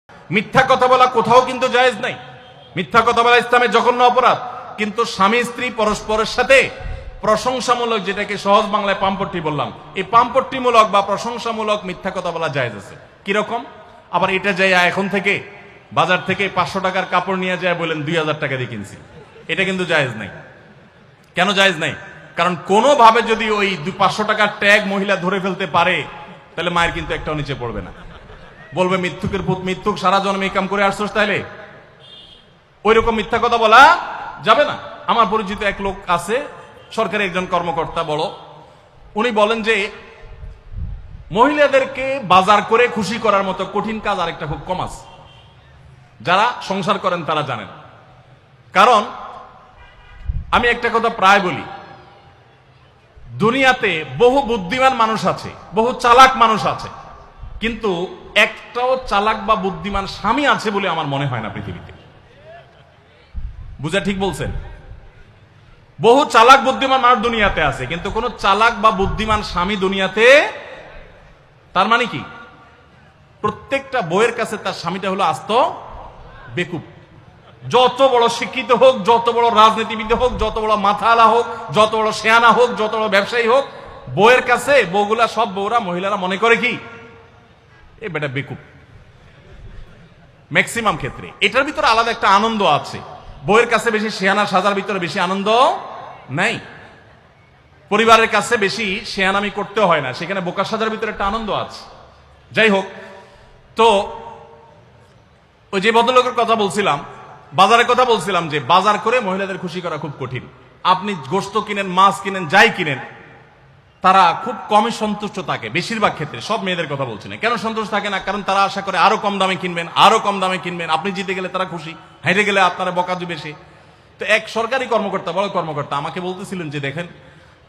মিথ্যা কথা বলা কোথাও কিন্তু জায়েজ নাই। মিথ্যা কথা বলা ইসলামের জঘন্য অপরাধ। কিন্তু স্বামী স্ত্রী পরস্পরের সাথে প্রশংসামূলক, যেটাকে সহজ বাংলায় পাম্পট্টি বললাম, এই পাম্পট্টিমূলক বা প্রশংসামূলক মিথ্যা কথা বলা জায়েজ আছে। কিরকম? আবার এটা যাই এখন থেকে বাজার থেকে 500 টাকার কাপড় নিয়ে যায় বলেন 2000 টাকা দিয়ে কিনছি, এটা কিন্তু জায়েজ নাই। কেন জায়েজ নাই? কারণ কোনোভাবে যদি ওই 500 টাকার ট্যাগ মহিলা ধরে ফেলতে পারে, তাহলে মায়ের কিন্তু একটাও নিচে পড়বে না। বলবে মিথ্যুকের পুত মিথ্যুক, সারা জন্মে কাম করে আসছোস, তাইলে ওই রকম মিথ্যা কথা বলা যাবে না। আমার পরিচিত এক লোক আছে, সরকারি একজন কর্মকর্তা বড়, উনি বলেন যে মহিলাদেরকে বাজার করে খুশি করার মতো কঠিন কাজ আরেকটা খুব কম আছে। যারা সংসার করেন তারা জানেন। কারণ আমি একটা কথা প্রায় বলি, দুনিয়াতে বহু বুদ্ধিমান মানুষ আছে, বহু চালাক মানুষ আছে, কিন্তু একটাও চালাক বা বুদ্ধিমান স্বামী আছে বলে আমার মনে হয় না পৃথিবীতে। বুঝা ঠিক বলছেন? বহু চালাক বুদ্ধিমান মানুষ দুনিয়াতে আছে, কিন্তু কোন চালাক বা বুদ্ধিমান স্বামী দুনিয়াতে। তার মানে কি? প্রত্যেকটা বউয়ের কাছে তার স্বামীটা হলো আস্ত বেকুব। যত বড় শিক্ষিত হোক, যত বড় রাজনীতিবিদ হোক, যত বড় মাথাওয়ালা হোক, যত বড় শেয়ানা হোক, যত বড় ব্যবসায়ী হোক, বউয়ের কাছে বউগুলা, সব বউরা, মহিলারা মনে করে কি এ বেটা বেকুব। ম্যাক্সিমাম ক্ষেত্রে এটার ভিতরে আলাদা একটা আনন্দ আছে। বউয়ের কাছে বেশি শেয়ানা সাজার ভিতরে বেশি আনন্দ নাই। পরিবারের কাছে বেশি শেয়ানামি করতে হয় না, সেখানে বোকা সাজার ভিতরে একটা আনন্দ আছে। যাই হোক, তো ওই যে ভদ্রলোকের কথা বলছিলাম, বাজারের কথা বলছিলাম, যে বাজার করে মহিলাদের খুশি করা খুব কঠিন। আপনি গোশত কিনেন, মাছ কিনেন, যাই কিনেন, তারা খুব কমই সন্তুষ্ট থাকে বেশিরভাগ ক্ষেত্রে। সব মেয়েদের কথা বলছি না। কেন সন্তুষ্ট থাকে না? কারণ তারা আশা করে আরো কম দামে কিনবেন, আরো কম দামে কিনবেন। আপনি জিতে গেলে তারা খুশি, হেরে গেলে আপনারা বকা দিবে সে। তো এক সরকারি কর্মকর্তা, বড় কর্মকর্তা, আমাকে বলতেছিলেন যে দেখেন,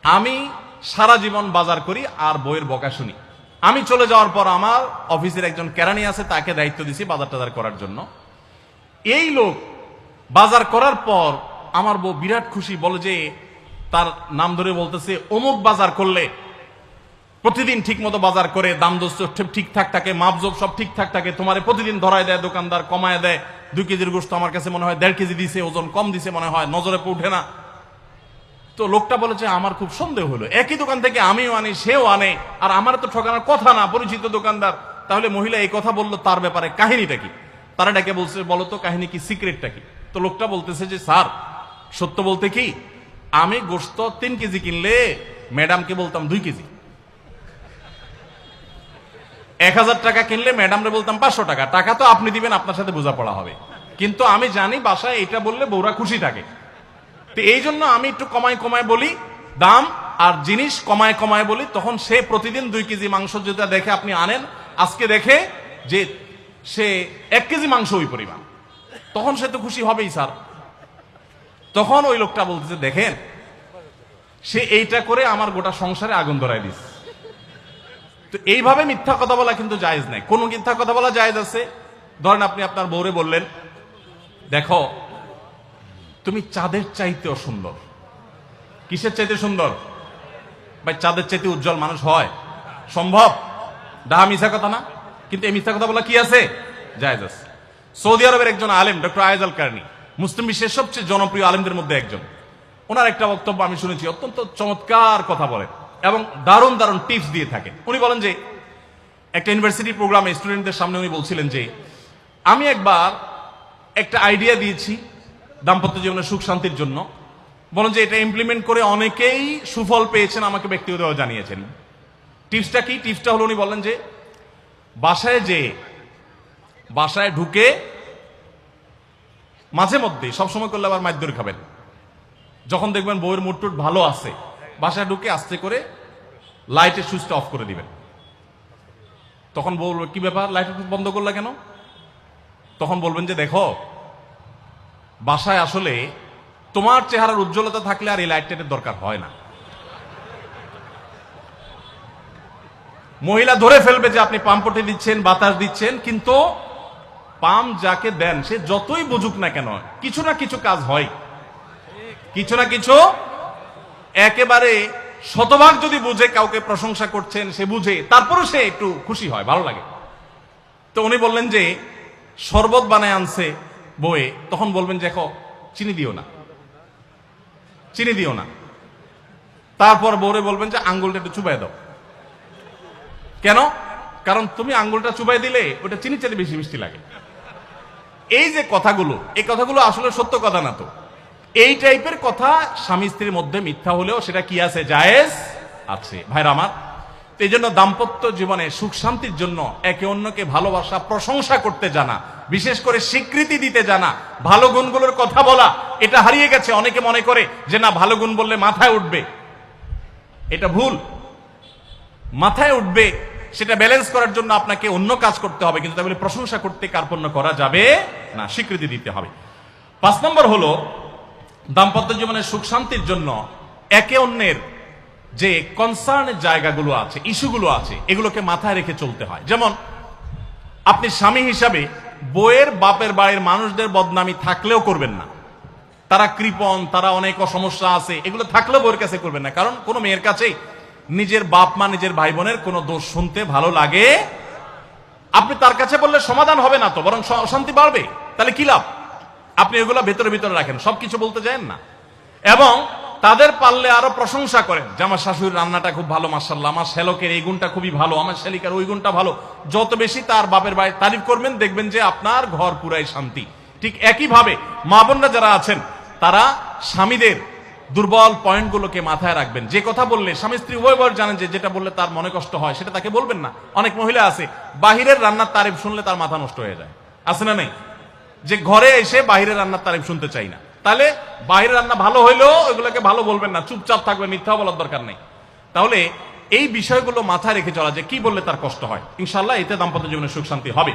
আমি সারা জীবন বাজার করি আর বইয়ের বকা শুনি। আমি চলে যাওয়ার পর আমার অফিসের একজন কেরানি আছে, তাকে দায়িত্ব দিছি বাজার টাজার করার জন্য। এই লোক বাজার করার পর আমার বউ বিরাট খুশি, বলে যে তার নাম ধরে বলতেছে, অমুক বাজার করলে প্রতিদিন ঠিক মতো বাজার করে, দাম দোস্ত ঠিকঠাক থাকে, মাপজোপ সব ঠিকঠাক থাকে, তোমার প্রতিদিন ধরায় দেয় দোকানদার, কমায় দেয়। 2 কেজির গোশত আমার কাছে মনে হয় 1.5 কেজি দিছে, ওজন কম দিছে মনে হয়, নজরে উঠে না। তো লোকটা বলেছে আমার খুব সন্দেহ হলো, একই দোকান থেকে আমিও আনি, সেও আনে, আর আমার তো ঠকানোর কথা না, পরিচিত দোকানদার। তাহলে মহিলা এই কথা বললো, তার ব্যাপারে কাহিনীটা কি? তারা ডেকে বলছে, বলো তো কাহিনী কি, সিক্রেটটা কি? তো লোকটা বলতেছে যে স্যার, সত্য বলতে কি, আমি গোশত 3 কেজি কিনলে ম্যাডামকে বলতাম 2 কেজি, 1000 টাকা কিনলে ম্যাডামরে বলতাম 500 টাকা। টাকা তো আপনি দিবেন, আপনার সাথে বোঝাপড়া হবে, কিন্তু আমি জানি বাসায় এটা বললে বউরা খুশি থাকে। তো এই জন্য আমি একটু কমায় কমায় বলি দাম, আর জিনিস কমায় কমায় বলি। তখন সে প্রতিদিন 2 কেজি মাংস যেটা দেখে আপনি আনেন, আজকে দেখে যে সে 1 কেজি মাংস ওই পরিমাণ, তখন সে তো খুশি হবেই স্যার। তখন ওই লোকটা বলতেছে দেখেন, সে এইটা করে আমার গোটা সংসারে আগুন ধরায় দিস। তো এইভাবে মিথ্যা কথা বলা কিন্তু জায়েজ নাই। কোন মিথ্যা কথা বলা জায়েজ আছে? ধরেন আপনি আপনার বউরে বললেন, দেখো তুমি চাঁদের চাইতেও সুন্দর। কিসের চাইতে সুন্দর? ভাই চাঁদের চাইতে উজ্জ্বল মানুষ হয় সম্ভব? ডাহা মিথ্যা কথা না? কিন্তু এই মিথ্যা কথা বলা কি আছে? জায়েজ আছে। সৌদি আরবের একজন আলেম, ডক্টর আয়েজ আল কারনি, মুসলিম বিশ্বের সবচেয়ে জনপ্রিয় আলেমদের মধ্যে একজন, ওনার একটা বক্তব্য আমি শুনেছি, অত্যন্ত চমৎকার কথা বলেন এবং দারুণ দারুণ টিপস দিয়ে থাকেন। উনি বলেন যে একটা ইউনিভার্সিটি প্রোগ্রামে স্টুডেন্টদের সামনে উনি বলছিলেন যে আমি একবার একটা আইডিয়া দিয়েছি দাম্পত্য জীবনের সুখ শান্তির জন্য। বলেন যে এটা ইমপ্লিমেন্ট করে অনেকেই সুফল পেয়েছেন, আমাকে ব্যক্তিগতভাবে জানিয়েছেন। টিপসটা কি? টিপসটা হলো, উনি বলেন যে বাসায় ঢুকে মাঝে মধ্যে, সবসময় করলে আবার মাইর ধরে খাবেন, যখন দেখবেন বউয়ের মুড টুট ভালো আছে, বাসায় ঢুকে আস্তে করে লাইটের সুইচটা অফ করে দিবেন। তখন বলবে কি ব্যাপার, লাইট বন্ধ করলা কেন? তখন বলবেন যে দেখো, বাসায় আসলে তোমার চেহারার উজ্জ্বলতা থাকলে আর এই লাইটের দরকার হয় না। মহিলা ধরে ফেলবে যে আপনি পাম্পটি দিচ্ছেন, বাতাস দিচ্ছেন, কিন্তু পাম্প যাকে দেন সে যতই বুঝুক না কেন, কিছু না কিছু কাজ হয়, কিছু না কিছু। একেবারে শতভাগ যদি বুঝে কাউকে প্রশংসা করছেন, সে বুঝে, তারপরে সে একটু খুশি হয়, ভালো লাগে। তো উনি বললেন যে শরবত বানায় আনছে বউয়ে, তখন বলবেন যে দেখো চিনি দিও না, চিনি দিও না। তারপর বউরে বলবেন যে আঙ্গুলটা একটু চুবাই দাও। কেন? কারণ তুমি আঙ্গুলটা চুবাই দিলে ওটা চিনি চাইতে বেশি মিষ্টি লাগে। এই যে কথাগুলো, এই কথাগুলো আসলে সত্য কথা না তো। এই টাইপের কথা স্বামী স্ত্রীর মধ্যে মিথ্যা হলেও সেটা কি আছে? জায়েজ আছে। ভাইরা আমার, এই জন্য দাম্পত্য জীবনে সুখ শান্তির জন্য একে অন্যকে ভালোবাসা, প্রশংসা করতে জানা, বিশেষ করে স্বীকৃতি দিতে জানা, ভালো গুণগুলোর কথা বলা, এটা হারিয়ে গেছে। অনেকে মনে করে যে না, ভালো গুণ বললে মাথায় উঠবে। এটা ভুল। মাথায় উঠবে সেটা ব্যালেন্স করার জন্য আপনাকে অন্য কাজ করতে হবে, কিন্তু তাই বলে প্রশংসা করতে কার্পণ্য করা যাবে না, স্বীকৃতি দিতে হবে। 5 নম্বর হলো, দাম্পত্য জীবনের সুখ শান্তির জন্য একে অন্যের যে কনসার্নের জায়গাগুলো আছে, ইস্যুগুলো আছে, এগুলোকে মাথায় রেখে চলতে হয়। যেমন আপনি স্বামী হিসাবে বইয়ের বাপের বাড়ির মানুষদের বদনামি থাকলেও করবেন না। তারা কৃপণ, তারা অনেক সমস্যা আছে, এগুলো থাকলেও বউয়ের কাছে করবেন না। কারণ কোন মেয়ের কাছে নিজের বাপ মা, নিজের ভাই বোনের কোনো দোষ শুনতে ভালো লাগে। আপনি তার কাছে বললে সমাধান হবে না তো, বরং অশান্তি বাড়বে। তাহলে কি লাভ? আপনি এগুলো ভেতরে ভিতরে রাখেন, সবকিছু বলতে যান না। এবং তাদের পারলে আরো প্রশংসা করেন যে আমার শাশুড়ির রান্নাটা খুব ভালো, মাশাআল্লাহ, আমার শ্যালকের এই গুণটা খুবই ভালো, আমার শ্যালিকার ওই গুণটা ভালো। যত বেশি তার বাপের বাড়ি তারিফ করবেন, দেখবেন যে আপনার ঘর পুরাই শান্তি। ঠিক একইভাবে মা বোনরা যারা আছেন, তারা স্বামীদের দুর্বল পয়েন্টগুলোকে মাথায় রাখবেন। যে কথা বললে স্বামী স্ত্রী উভয় জানেন যে যেটা বললে তার মনে কষ্ট হয়, সেটা তাকে বলবেন না। অনেক মহিলা আছে বাহিরের রান্নার তারিফ শুনলে তার মাথা নষ্ট হয়ে যায়, আছে না নেই? যে ঘরে এসে বাহিরের রান্নার তারিফ শুনতে চাই না। তাহলে বাহিরের রান্না ভালো হইলেও ওইগুলোকে ভালো বলবেন না, চুপচাপ থাকবে, মিথ্যা বলার দরকার নেই। তাহলে এই বিষয়গুলো মাথায় রেখে চলা, যে কি বললে তার কষ্ট হয়, ইনশাআল্লাহ এতে দাম্পত্য জীবনে সুখ শান্তি হবে।